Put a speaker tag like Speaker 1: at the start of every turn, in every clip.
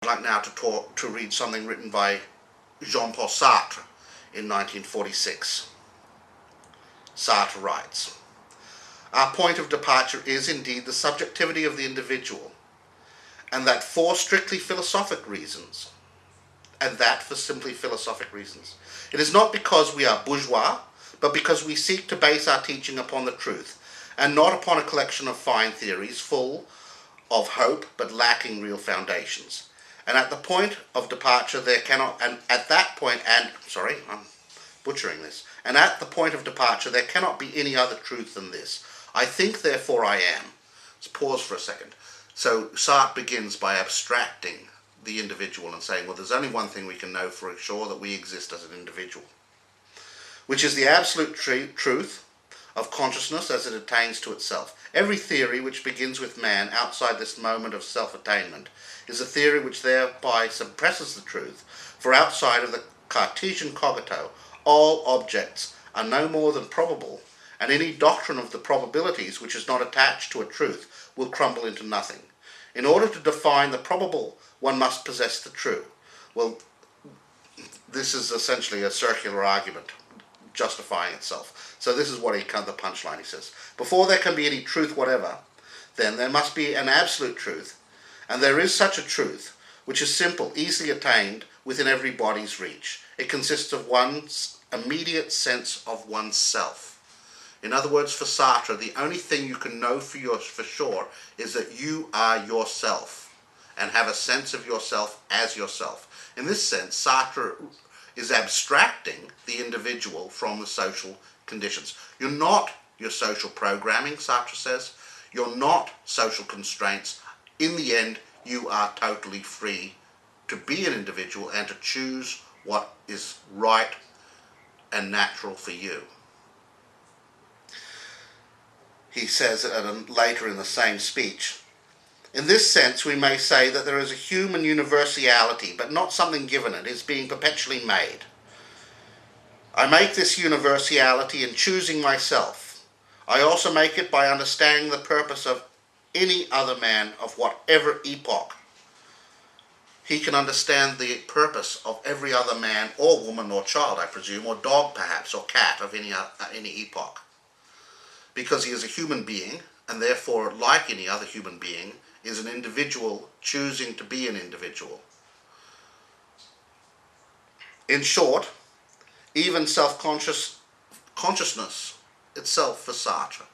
Speaker 1: like now to read something written by Jean-Paul Sartre in 1946. Sartre writes, "Our point of departure is indeed the subjectivity of the individual, and that for strictly philosophic reasons, and that for simply philosophic reasons. It is not because we are bourgeois, but because we seek to base our teaching upon the truth, and not upon a collection of fine theories full of hope but lacking real foundations. And at the point of departure there cannot, and at that point, and, sorry, I'm butchering this, and at the point of departure there cannot be any other truth than this. I think, therefore I am." Let's pause for a second. So Sartre begins by abstracting the individual and saying, well, there's only one thing we can know for sure, that we exist as an individual, which is the absolute truth of consciousness as it attains to itself. Every theory which begins with man outside this moment of self-attainment is a theory which thereby suppresses the truth, for outside of the Cartesian cogito, all objects are no more than probable, and any doctrine of the probabilities which is not attached to a truth will crumble into nothing. In order to define the probable, one must possess the true. Well, this is essentially a circular argument justifying itself. So this is what the punchline he says. Before there can be any truth whatever, then there must be an absolute truth, and there is such a truth, which is simple, easily attained, within every body's reach. It consists of one's immediate sense of oneself. In other words, for Sartre, the only thing you can know for sure is that you are yourself, and have a sense of yourself as yourself. In this sense, Sartre is abstracting the individual from the social conditions. You're not your social programming, Sartre says. You're not social constraints. In the end, you are totally free to be an individual and to choose what is right and natural for you. He says later in the same speech, "In this sense we may say that there is a human universality, but not something given, it is being perpetually made. I make this universality in choosing myself. I also make it by understanding the purpose of any other man of whatever epoch. He can understand the purpose of every other man or woman or child, I presume, or dog perhaps, or cat of any epoch. Because he is a human being, and therefore, like any other human being, is an individual choosing to be an individual. In short, even self-consciousness itself for Sartre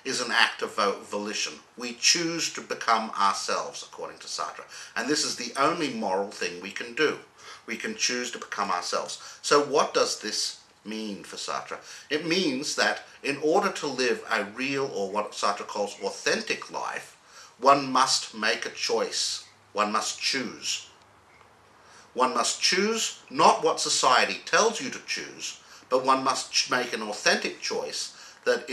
Speaker 1: is an act of volition. We choose to become ourselves, according to Sartre. And this is the only moral thing we can do. We can choose to become ourselves. So what does this mean for Sartre? It means that in order to live a real, or what Sartre calls authentic life, one must make a choice. One must choose. One must choose not what society tells you to choose, but one must make an authentic choice that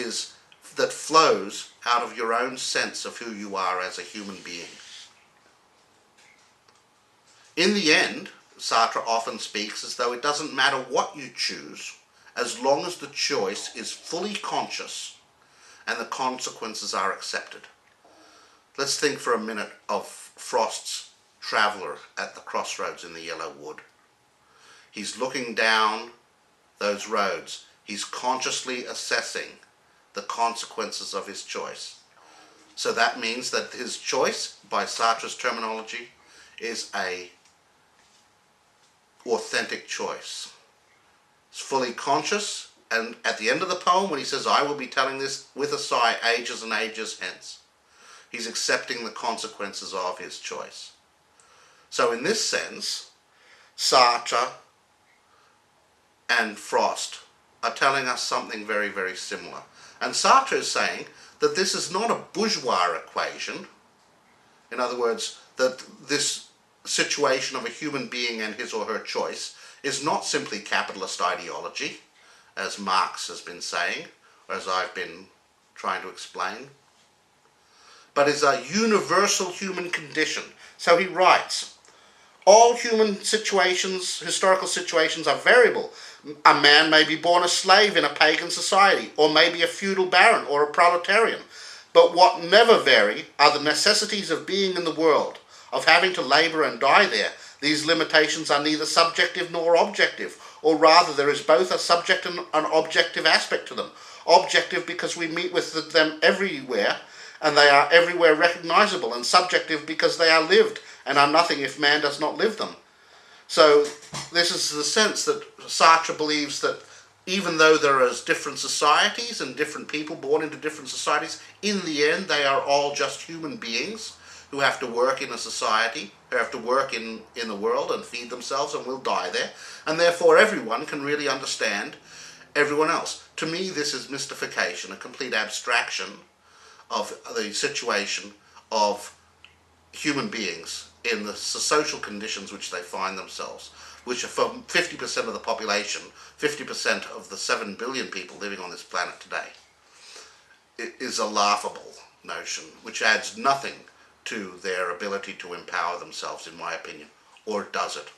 Speaker 1: flows out of your own sense of who you are as a human being. In the end, Sartre often speaks as though it doesn't matter what you choose, as long as the choice is fully conscious and the consequences are accepted. Let's think for a minute of Frost's traveller at the crossroads in the Yellow Wood. He's looking down those roads. He's consciously assessing the consequences of his choice. So that means that his choice, by Sartre's terminology, is an authentic choice. It's fully conscious, and at the end of the poem, when he says, "I will be telling this with a sigh ages and ages hence," he's accepting the consequences of his choice. So in this sense, Sartre and Frost are telling us something very, very similar. And Sartre is saying that this is not a bourgeois equation. In other words, that this situation of a human being and his or her choice is not simply capitalist ideology, as Marx has been saying, or as I've been trying to explain, but is a universal human condition. So he writes, all human situations, historical situations, are variable. A man may be born a slave in a pagan society, or maybe a feudal baron or a proletarian. But what never vary are the necessities of being in the world. of having to labour and die there. These limitations are neither subjective nor objective, or rather there is both a subject and an objective aspect to them. Objective because we meet with them everywhere, and they are everywhere recognisable, and subjective because they are lived, and are nothing if man does not live them. So this is the sense that Sartre believes that even though there are different societies and different people born into different societies, in the end they are all just human beings who have to work in a society, who have to work in the world and feed themselves and will die there, and therefore everyone can really understand everyone else. To me, this is mystification, a complete abstraction of the situation of human beings in the social conditions which they find themselves, which are for 50% of the population, 50% of the 7 billion people living on this planet today. It is a laughable notion, which adds nothing to their ability to empower themselves, in my opinion. Or does it?